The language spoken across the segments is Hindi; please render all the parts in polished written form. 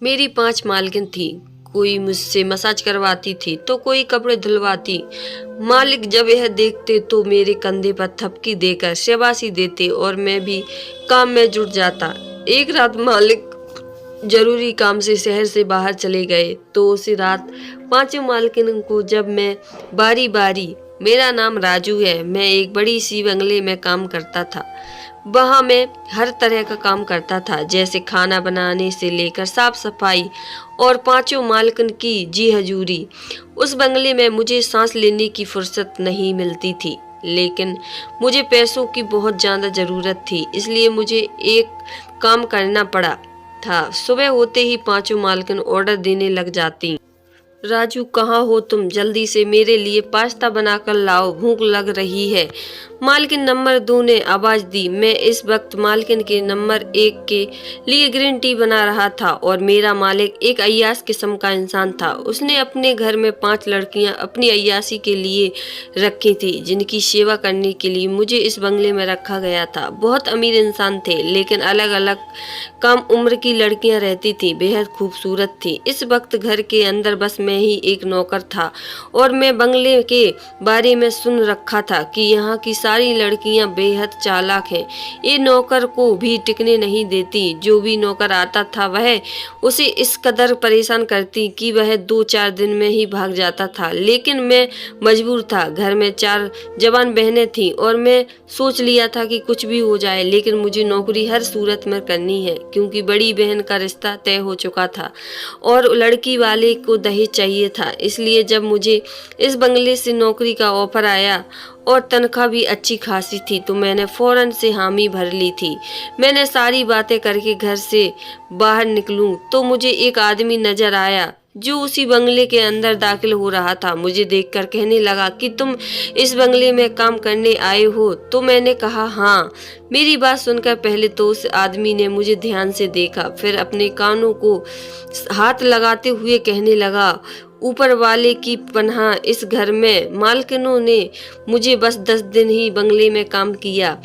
मेरी 5 मालकिन थी। कोई मुझसे मसाज करवाती थी तो कोई कपड़े धुलवाती। मालिक जब यह देखते तो मेरे कंधे पर थपकी देकर शाबाशी देते और मैं भी काम में जुट जाता। एक रात मालिक जरूरी काम से शहर से बाहर चले गए तो उसी रात 5 मालकिन को जब मैं बारी बारी, मेरा नाम राजू है, मैं एक बड़ी सी बंगले में काम करता था। वहाँ मैं हर तरह का काम करता था, जैसे खाना बनाने से लेकर साफ सफाई और 5 मालकिन की जी हजूरी। उस बंगले में मुझे सांस लेने की फुर्सत नहीं मिलती थी, लेकिन मुझे पैसों की बहुत ज़्यादा ज़रूरत थी, इसलिए मुझे एक काम करना पड़ा था। सुबह होते ही 5 मालकिन ऑर्डर देने लग जाती। राजू कहाँ हो तुम, जल्दी से मेरे लिए पास्ता बनाकर लाओ, भूख लग रही है। मालकिन नंबर 2 ने आवाज दी। मैं इस वक्त मालकिन के नंबर 1 के लिए ग्रीन टी बना रहा था और मेरा मालिक एक अय्याश किस्म का इंसान था। उसने अपने घर में 5 लड़कियां अपनी अय्याशी के लिए रखी थी, जिनकी सेवा करने के लिए मुझे इस बंगले में रखा गया था। बहुत अमीर इंसान थे, लेकिन अलग अलग कम उम्र की लड़कियां रहती थी, बेहद खूबसूरत थी। इस वक्त घर के अंदर बस मैं ही एक नौकर था और मैं बंगले के बारे में सुन रखा था कि यहाँ की सारी लड़कियां बेहद चालाक हैं। ये नौकर को भी टिकने नहीं देती। जो भी नौकर आता था वह उसे इस कदर परेशान करती कि वह 2-4 दिन में ही भाग जाता था। लेकिन मैं मजबूर था। घर में 4 जवान बहनें थीं और मैं सोच लिया था कि कुछ भी हो जाए, लेकिन मुझे नौकरी हर सूरत में करनी है, क्योंकि बड़ी बहन का रिश्ता तय हो चुका था और लड़की वाले को दहेज चाहिए था। इसलिए जब मुझे इस बंगले से नौकरी का ऑफर आया और तनख्वाह भी अच्छी खासी थी तो मैंने फौरन से हामी भर ली थी। मैंने सारी बातें करके घर से बाहर निकलूं तो मुझे एक आदमी नजर आया जो उसी बंगले के अंदर दाखिल हो रहा था। मुझे देखकर कहने लगा कि तुम इस बंगले में काम करने आए हो? तो मैंने कहा हाँ। मेरी बात सुनकर पहले तो उस आदमी ने मुझे ध्यान से देखा, फिर अपने कानों को हाथ लगाते हुए कहने लगा, ऊपर वाले की पनाह, इस घर में मालकिनों ने मुझे बस 10 दिन ही बंगले में काम किया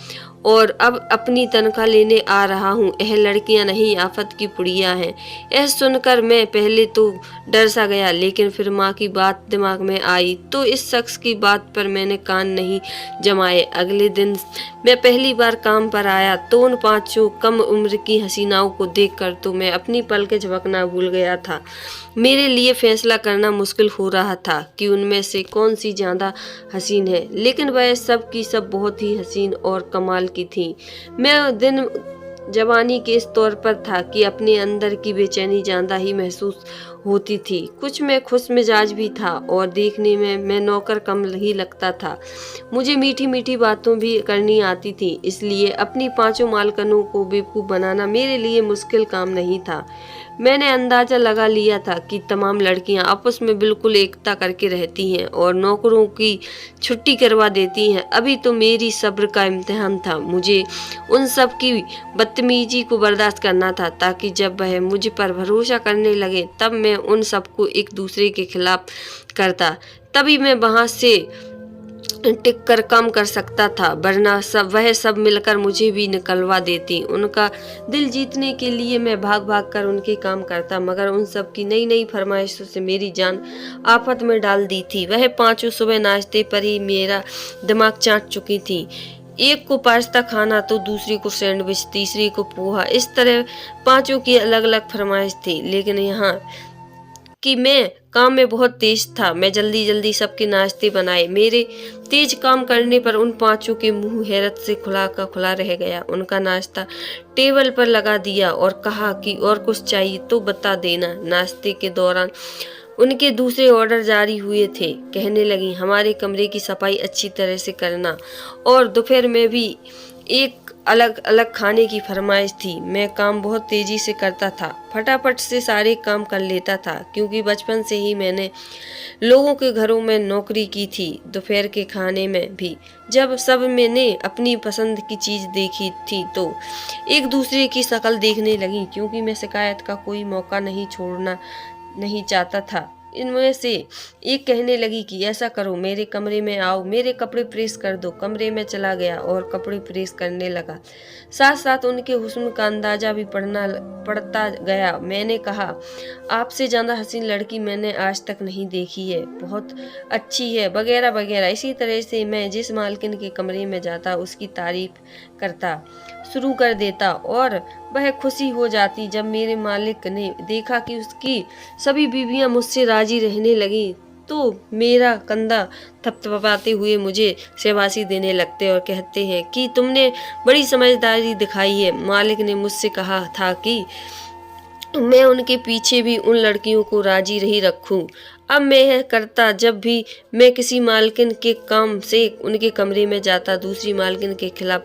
और अब अपनी तनख्वाह लेने आ रहा हूँ। यह लड़कियां नहीं, आफत की पुड़िया हैं। यह सुनकर मैं पहले तो डर सा गया, लेकिन फिर माँ की बात दिमाग में आई तो इस शख्स की बात पर मैंने कान नहीं जमाए। अगले दिन मैं पहली बार काम पर आया तो उन 5 कम उम्र की हसीनाओं को देखकर तो मैं अपनी पलकें झपकना भूल गया था। मेरे लिए फैसला करना मुश्किल हो रहा था कि उनमें से कौन सी ज़्यादा हसीन है, लेकिन वह सब की सब बहुत ही हसीन और कमाल की थी। मैं दिन जवानी के इस तौर पर था कि अपने अंदर की बेचैनी ज़्यादा ही महसूस होती थी। कुछ में खुश मिजाज भी था और देखने में मैं नौकर कम ही लगता था। मुझे मीठी मीठी बातों भी करनी आती थी, इसलिए अपनी 5 मालकनों को बेवकूफ़ बनाना मेरे लिए मुश्किल काम नहीं था। मैंने अंदाजा लगा लिया था कि तमाम लड़कियां आपस में बिल्कुल एकता करके रहती हैं और नौकरों की छुट्टी करवा देती हैं। अभी तो मेरी सब्र का इम्तिहान था। मुझे उन सब की बदतमीजी को बर्दाश्त करना था, ताकि जब वह मुझ पर भरोसा करने लगे तब मैं उन सबको एक दूसरे के खिलाफ करता। तभी मैं वहां से टिक कर काम कर सकता था, वरना वह सब मिलकर मुझे भी निकलवा देती। उनका दिल जीतने के लिए मैं भाग भाग कर उनके काम करता, मगर उन सब की नई नई फरमाइशों से मेरी जान आफत में डाल दी थी। वह 5 सुबह नाश्ते पर ही मेरा दिमाग चाट चुकी थी। एक को पास्ता खाना तो दूसरी को सैंडविच, तीसरी को पोहा। इस तरह 5 की अलग अलग फरमाइश थी, लेकिन यहाँ कि मैं काम में बहुत तेज था। मैं जल्दी जल्दी सबके नाश्ते बनाए। मेरे तेज काम करने पर उन 5 के मुंह हैरत से खुला का खुला रह गया। उनका नाश्ता टेबल पर लगा दिया और कहा कि और कुछ चाहिए तो बता देना। नाश्ते के दौरान उनके दूसरे ऑर्डर जारी हुए थे। कहने लगी, हमारे कमरे की सफाई अच्छी तरह से करना, और दोपहर में भी एक अलग अलग खाने की फरमाइश थी। मैं काम बहुत तेजी से करता था, फटाफट से सारे काम कर लेता था, क्योंकि बचपन से ही मैंने लोगों के घरों में नौकरी की थी। दोपहर के खाने में भी जब सब मैंने अपनी पसंद की चीज़ देखी थी तो एक दूसरे की शक्ल देखने लगी, क्योंकि मैं शिकायत का कोई मौका नहीं छोड़ना नहीं चाहता था। इनमें से एक कहने लगी कि ऐसा करो, मेरे कमरे में आओ, मेरे कपड़े प्रेस कर दो। कमरे में चला गया और कपड़े प्रेस करने लगा। साथ साथ उनके हुस्न का अंदाजा भी पड़ता गया। मैंने कहा, आपसे ज़्यादा हसीन लड़की मैंने आज तक नहीं देखी है, बहुत अच्छी है, वगैरह वगैरह। इसी तरह से मैं जिस मालकिन के कमरे में जाता उसकी तारीफ करता शुरू कर देता और वह खुशी हो जाती। जब मेरे मालिक ने देखा कि उसकी सभी बीवियां मुझसे राजी रहने लगी तो मेरा कंधा थपथपाते हुए मुझे शाबाशी देने लगते और कहते हैं कि तुमने बड़ी समझदारी दिखाई है। मालिक ने मुझसे कहा था कि मैं उनके पीछे भी उन लड़कियों को राजी रही रखूं। अब मैं यह करता, जब भी मैं किसी मालकिन के काम से उनके कमरे में जाता दूसरी मालकिन के खिलाफ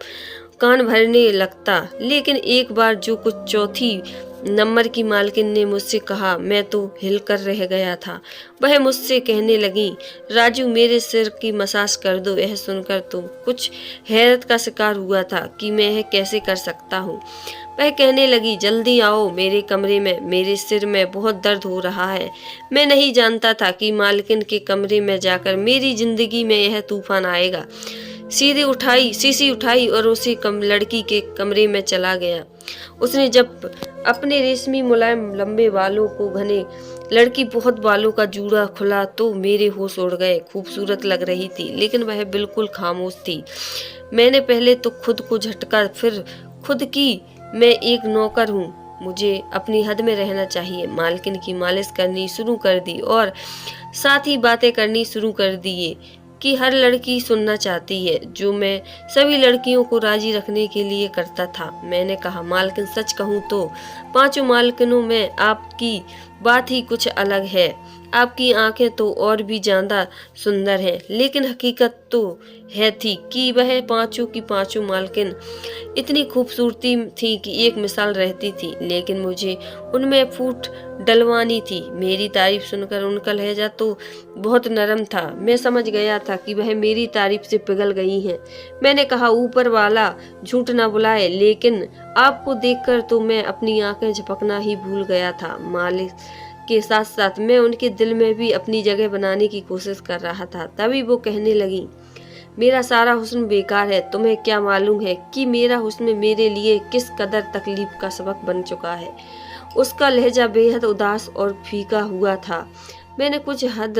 कान भरने लगता। लेकिन एक बार जो कुछ चौथी नंबर की मालकिन ने मुझसे कहा, मैं तो हिलकर रह गया था। वह मुझसे कहने लगी, राजू मेरे सिर की मसाज कर दो। यह सुनकर तो कुछ हैरत का शिकार हुआ था कि मैं यह कैसे कर सकता हूँ। वह कहने लगी, जल्दी आओ मेरे कमरे में, मेरे सिर में बहुत दर्द हो रहा है। मैं नहीं जानता था कि मालकिन के कमरे में जाकर मेरी जिंदगी में यह तूफान आएगा। शीशी उठाई और उसी लड़की के कमरे में चला गया। उसने जब अपने रेशमी मुलायम लंबे बालों को घने लड़की बहुत बालों का जूड़ा खुला तो मेरे होश उड़ गए। खूबसूरत लग रही थी लेकिन वह बिल्कुल खामोश थी। मैंने पहले तो खुद को झटका, फिर खुद की मैं एक नौकर हूँ, मुझे अपनी हद में रहना चाहिए। मालकिन की मालिश करनी शुरू कर दी और साथ ही बातें करनी शुरू कर दिए कि हर लड़की सुनना चाहती है, जो मैं सभी लड़कियों को राजी रखने के लिए करता था। मैंने कहा, मालकिन सच कहूँ तो 5 मालकिनों में आपकी बात ही कुछ अलग है। आपकी आंखें तो और भी ज्यादा सुंदर हैं, लेकिन हकीकत तो है थी कि वह 5 की 5 मालकिन इतनी खूबसूरती थी कि एक मिसाल रहती थी। लेकिन मुझे उनमें फूट डलवानी थी। मेरी तारीफ सुनकर उनका लहजा तो बहुत नरम था। मैं समझ गया था कि वह मेरी तारीफ से पिघल गई हैं। मैंने कहा, ऊपर वाला झूठ ना बुलाए, लेकिन आपको देखकर तो मैं अपनी आंखें झपकना ही भूल गया था। मालिक के साथ साथ मैं उनके दिल में भी अपनी जगह बनाने की कोशिश कर रहा था। तभी वो कहने लगी, मेरा सारा हुस्न बेकार है। तुम्हें क्या मालूम है कि मेरा हुस्न मेरे लिए किस कदर तकलीफ का सबक बन चुका है। उसका लहजा बेहद उदास और फीका हुआ था। मैंने कुछ हद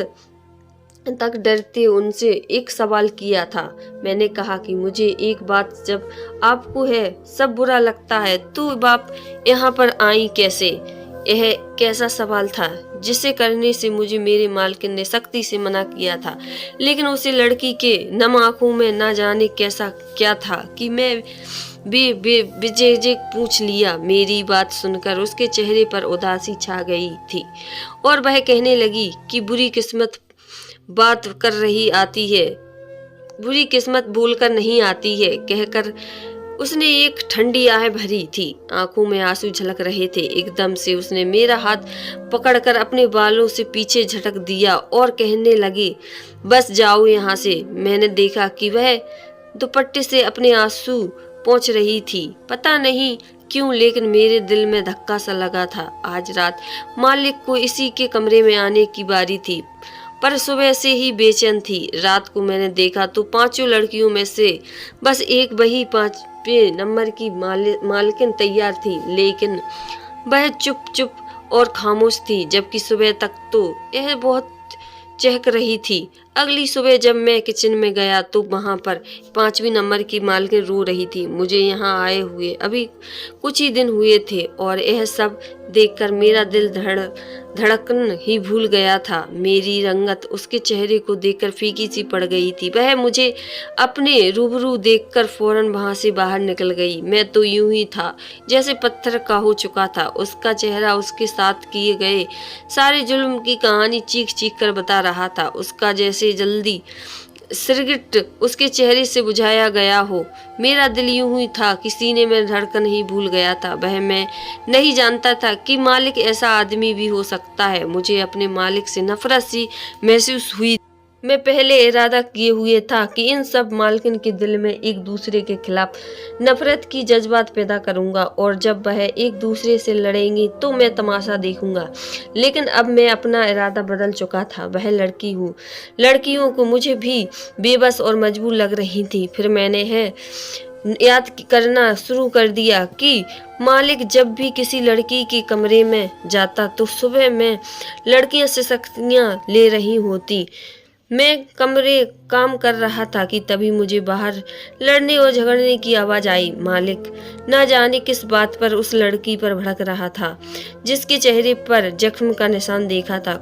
तक डरते उनसे एक सवाल किया था। मैंने कहा कि मुझे एक बात, जब आपको है सब बुरा लगता है तो आप यहाँ पर आई कैसे? यह कैसा सवाल था जिसे करने से मुझे मेरे मालकिन ने सख्ती से मना किया था। लेकिन उसे लड़की के नम आंखों में न जाने कैसा क्या था कि मैं बेजे पूछ लिया। मेरी बात सुनकर उसके चेहरे पर उदासी छा गई थी और वह कहने लगी कि बुरी किस्मत बात कर रही आती है, बुरी किस्मत बोलकर नहीं आती है, कहकर उसने एक ठंडी आह भरी थी। आंखों में आंसू झलक रहे थे। एकदम से उसने मेरा हाथ पकड़कर अपने बालों से पीछे झटक दिया और कहने लगी, बस जाओ यहाँ से। मैंने देखा कि वह दुपट्टे से अपने आंसू पोंछ रही थी। पता नहीं क्यों, लेकिन मेरे दिल में धक्का सा लगा था। आज रात मालिक को इसी के कमरे में आने की बारी थी, पर सुबह से ही बेचैन थी। रात को मैंने देखा तो 5 लड़कियों में से बस एक वही 5वें नंबर की मालकिन तैयार थी, लेकिन वह चुप और खामोश थी, जबकि सुबह तक तो यह बहुत चहक रही थी। अगली सुबह जब मैं किचन में गया तो वहां पर 5वीं नंबर की मालकिन रो रही थी। मुझे यहाँ आए हुए अभी कुछ ही दिन हुए थे और यह सब देखकर मेरा दिल धड़कन ही भूल गया था। मेरी रंगत उसके चेहरे को देखकर फीकी सी पड़ गई थी। वह मुझे अपने रूबरू देखकर फौरन वहां से बाहर निकल गई। मैं तो यूं ही था जैसे पत्थर का हो चुका था। उसका चेहरा उसके साथ किए गए सारे जुल्म की कहानी चीख चीख कर बता रहा था। उसका जैसे जल्दी सिरगिट उसके चेहरे से बुझाया गया हो। मेरा दिल यूं ही था कि सीने में धड़कन ही भूल गया था। वह मैं नहीं जानता था कि मालिक ऐसा आदमी भी हो सकता है। मुझे अपने मालिक से नफरत सी महसूस हुई। मैं पहले इरादा किए हुए था कि इन सब मालकिन के दिल में एक दूसरे के खिलाफ नफरत की जज्बात पैदा करूंगा और जब वह एक दूसरे से लड़ेंगे तो मैं तमाशा देखूंगा। लेकिन अब मैं अपना इरादा बदल चुका था। वह लड़की हूँ, लड़कियों को मुझे भी बेबस और मजबूर लग रही थी। फिर मैंने याद करना शुरू कर दिया कि मालिक जब भी किसी लड़की के कमरे में जाता तो सुबह में लड़कियां सिसकियां ले रही होती। मैं कमरे काम कर रहा था कि तभी मुझे बाहर लड़ने और झगड़ने की आवाज आई। मालिक न जाने किस बात पर उस लड़की पर भड़क रहा था जिसके चेहरे पर जख्म का निशान देखा था।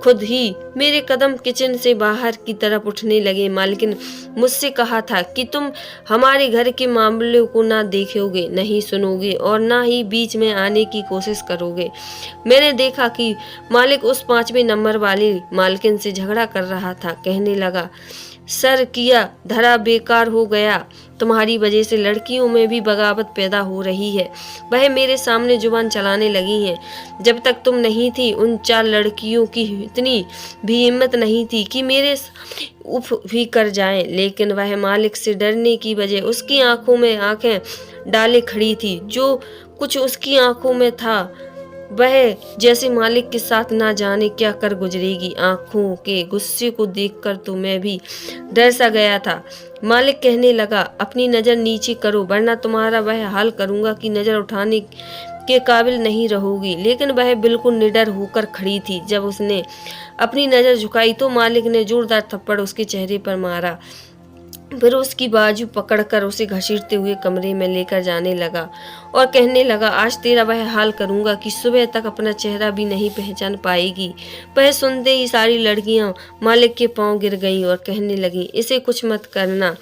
खुद ही मेरे कदम किचन से बाहर की तरफ उठने लगे। मालकिन मुझसे कहा था कि तुम हमारे घर के मामलों को ना देखोगे, नहीं सुनोगे और ना ही बीच में आने की कोशिश करोगे। मैंने देखा कि मालिक उस 5वें नंबर वाली मालकिन से झगड़ा कर रहा था। कहने लगा, सर किया धरा बेकार हो गया, तुम्हारी वजह से लड़कियों में भी बगावत पैदा हो रही है। वह मेरे सामने जुबान चलाने लगी हैं। जब तक तुम नहीं थी उन 4 लड़कियों की इतनी भी हिम्मत नहीं थी कि मेरे उफ भी कर जाएं। लेकिन वह मालिक से डरने की वजह उसकी आंखों में आंखें डाले खड़ी थी। जो कुछ उसकी आंखों में था वह जैसे मालिक के साथ ना जाने क्या कर गुजरेगी। आंखों के गुस्से को देखकर तो मैं भी डर सा गया था। मालिक कहने लगा, अपनी नज़र नीचे करो वरना तुम्हारा वह हाल करूंगा कि नज़र उठाने के काबिल नहीं रहोगी। लेकिन वह बिल्कुल निडर होकर खड़ी थी। जब उसने अपनी नज़र झुकाई तो मालिक ने जोरदार थप्पड़ उसके चेहरे पर मारा। फिर उसकी बाजू पकड़कर उसे घसीटते हुए कमरे में लेकर जाने लगा और कहने लगा, आज तेरा वह हाल करूंगा कि सुबह तक अपना चेहरा भी नहीं पहचान पाएगी। वह सुनते ही सारी लड़कियां मालिक के पांव गिर गईं और कहने लगीं, इसे कुछ मत करना,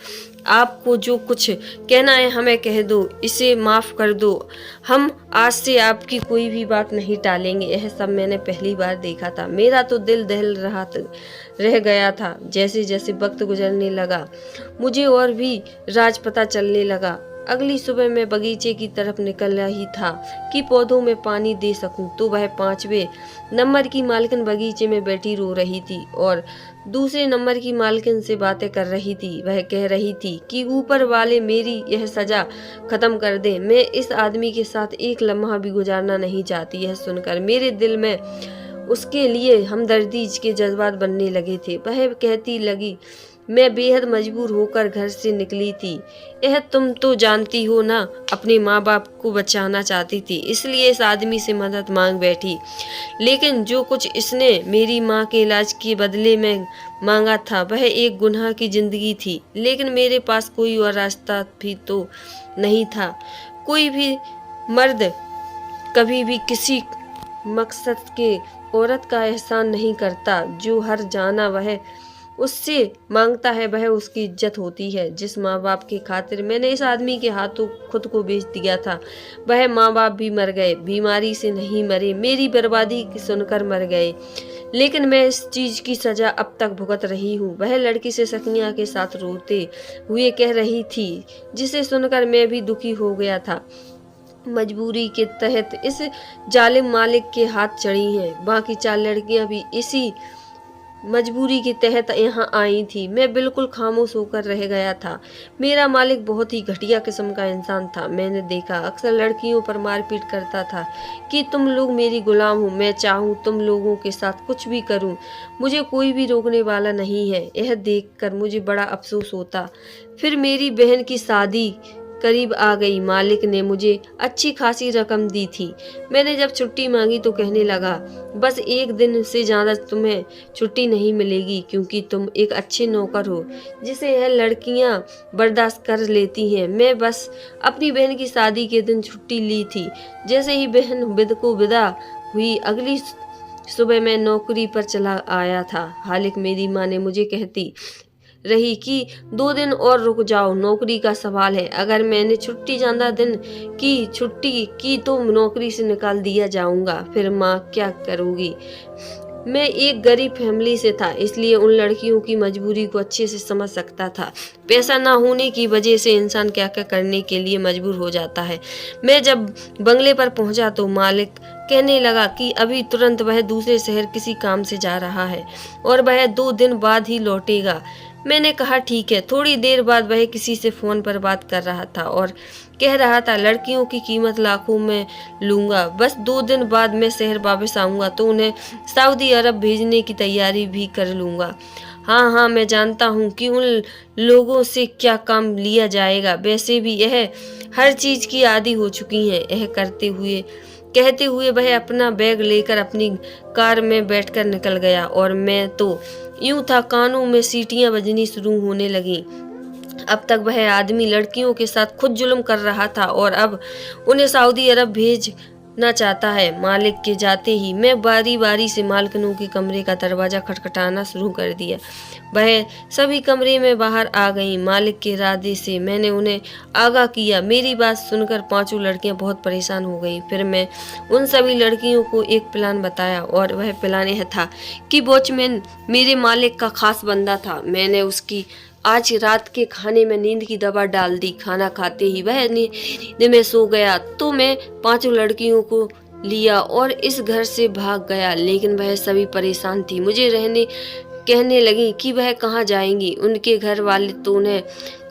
आपको जो कुछ कहना है हमें कह दो, इसे माफ़ कर दो, हम आज से आपकी कोई भी बात नहीं टालेंगे। यह सब मैंने पहली बार देखा था। मेरा तो दिल दहल रह गया था। जैसे जैसे वक्त गुजरने लगा मुझे और भी राज पता चलने लगा। अगली सुबह मैं बगीचे की तरफ निकल रही था कि पौधों में पानी दे सकूं तो वह 5वें नंबर की मालकिन बगीचे में बैठी रो रही थी और दूसरे नंबर की मालकिन से बातें कर रही थी। वह कह रही थी कि ऊपर वाले मेरी यह सजा खत्म कर दे। मैं इस आदमी के साथ एक लम्हा भी गुजारना नहीं चाहती। यह सुनकर मेरे दिल में उसके लिए हमदर्दी के जज्बात बनने लगे थे। वह कहती लगी, मैं बेहद मजबूर होकर घर से निकली थी। यह तुम तो जानती हो ना, अपने माँ बाप को बचाना चाहती थी, इसलिए इस आदमी से मदद मांग बैठी। लेकिन जो कुछ इसने मेरी माँ के इलाज के बदले में मांगा था वह एक गुनाह की जिंदगी थी। लेकिन मेरे पास कोई और रास्ता भी तो नहीं था। कोई भी मर्द कभी भी किसी मकसद के औरत का एहसान नहीं करता। जो हर जाना वह उससे मांगता है वह उसकी इज्जत होती है। जिस माँ बाप की खातिर मैंने इस आदमी के हाथों खुद को बेच दिया था वह माँ बाप भी मर गए, बीमारी से नहीं मरे, मेरी बर्बादी सुनकर मर गए। लेकिन मैं इस चीज की सजा अब तक भुगत रही हूँ। वह लड़की से सकिया के साथ रोते हुए कह रही थी, जिसे सुनकर मैं भी दुखी हो गया था। मजबूरी के तहत इस जालिम मालिक के हाथ चढ़ी हैं। बाकी 4 लड़कियां भी इसी मजबूरी के तहत यहाँ आई थी। मैं बिल्कुल खामोश होकर रह गया था। मेरा मालिक बहुत ही घटिया किस्म का इंसान था। मैंने देखा अक्सर लड़कियों पर मारपीट करता था कि तुम लोग मेरी गुलाम हो, मैं चाहूँ तुम लोगों के साथ कुछ भी करूँ, मुझे कोई भी रोकने वाला नहीं है। यह देखकर मुझे बड़ा अफसोस होता। फिर मेरी बहन की शादी करीब आ गई। मालिक ने मुझे अच्छी खासी रकम दी थी। मैंने जब छुट्टी मांगी तो कहने लगा, बस 1 दिन से ज़्यादा तुम्हें छुट्टी नहीं मिलेगी क्योंकि तुम एक अच्छे नौकर हो जिसे यह लड़कियां बर्दाश्त कर लेती हैं। मैं बस अपनी बहन की शादी के दिन छुट्टी ली थी। जैसे ही बहन विदा हुई अगली सुबह मैं नौकरी पर चला आया था। हालांकि मेरी माँ ने मुझे कहती रही कि 2 दिन और रुक जाओ, नौकरी का सवाल है। अगर मैंने ज़्यादा दिन की छुट्टी की तो नौकरी से निकाल दिया जाऊंगा। फिर माँ क्या करूँगी। मैं एक गरीब फैमिली से था, इसलिए उन लड़कियों की मजबूरी को अच्छे से समझ सकता था। पैसा ना होने की वजह से इंसान क्या क्या करने के लिए मजबूर हो जाता है। मैं जब बंगले पर पहुंचा तो मालिक कहने लगा कि अभी तुरंत वह दूसरे शहर किसी काम से जा रहा है और वह 2 दिन बाद ही लौटेगा। मैंने कहा ठीक है। थोड़ी देर बाद वह किसी से फ़ोन पर बात कर रहा था और कह रहा था लड़कियों की कीमत लाखों में लूँगा, बस 2 दिन बाद मैं शहर वापस आऊँगा तो उन्हें सऊदी अरब भेजने की तैयारी भी कर लूँगा। हाँ हाँ, मैं जानता हूँ कि उन लोगों से क्या काम लिया जाएगा, वैसे भी यह हर चीज़ की आदी हो चुकी हैं। यह कहते हुए वह अपना बैग लेकर अपनी कार में बैठकर निकल गया और मैं तो यूं था, कानों में सीटियां बजनी शुरू होने लगीं। अब तक वह आदमी लड़कियों के साथ खुद जुल्म कर रहा था और अब उन्हें सऊदी अरब भेजना चाहता है। मालिक के जाते ही मैं बारी बारी से मालकिनों के कमरे का दरवाज़ा खटखटाना शुरू कर दिया। वह सभी कमरे में बाहर आ गईं। मालिक के इरादे से मैंने उन्हें आगाह किया। मेरी बात सुनकर 5 लड़कियां बहुत परेशान हो गईं। फिर मैं उन सभी लड़कियों को एक प्लान बताया और वह प्लान यह था कि वॉचमैन मेरे मालिक का खास बंदा था। मैंने उसकी आज रात के खाने में नींद की दवा डाल दी। खाना खाते ही वह नींद में सो गया तो मैं 5 लड़कियों को लिया और इस घर से भाग गया। लेकिन वह सभी परेशान थी, मुझे रहने कहने लगी कि वह कहाँ जाएंगी। उनके घर वाले तो उन्हें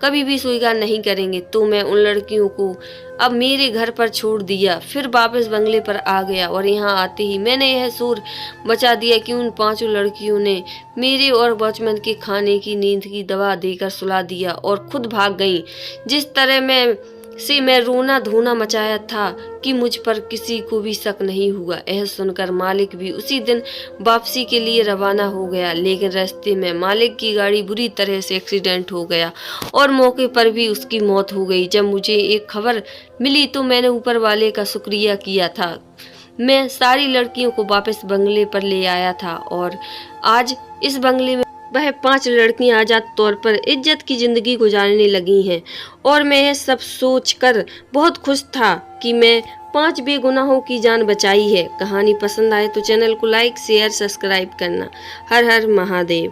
कभी भी स्वीकार नहीं करेंगे। तो मैं उन लड़कियों को अब मेरे घर पर छोड़ दिया। फिर वापस बंगले पर आ गया और यहाँ आते ही मैंने यह शोर मचा दिया कि उन 5 लड़कियों ने मेरे और वॉचमैन के खाने की नींद की दवा देकर सुला दिया और खुद भाग गईं। जिस तरह मैं रोना धोना मचाया था कि मुझ पर किसी को भी शक नहीं हुआ। यह सुनकर मालिक भी उसी दिन वापसी के लिए रवाना हो गया। लेकिन रास्ते में मालिक की गाड़ी बुरी तरह से एक्सीडेंट हो गया और मौके पर भी उसकी मौत हो गई। जब मुझे एक खबर मिली तो मैंने ऊपर वाले का शुक्रिया किया था। मैं सारी लड़कियों को वापस बंगले पर ले आया था और आज इस बंगले में वह 5 लड़कियां आजाद तौर पर इज्जत की जिंदगी गुजारने लगी हैं और मैं यह सब सोचकर बहुत खुश था कि मैं 5 बेगुनाहों की जान बचाई है। कहानी पसंद आए तो चैनल को लाइक शेयर सब्सक्राइब करना। हर हर महादेव।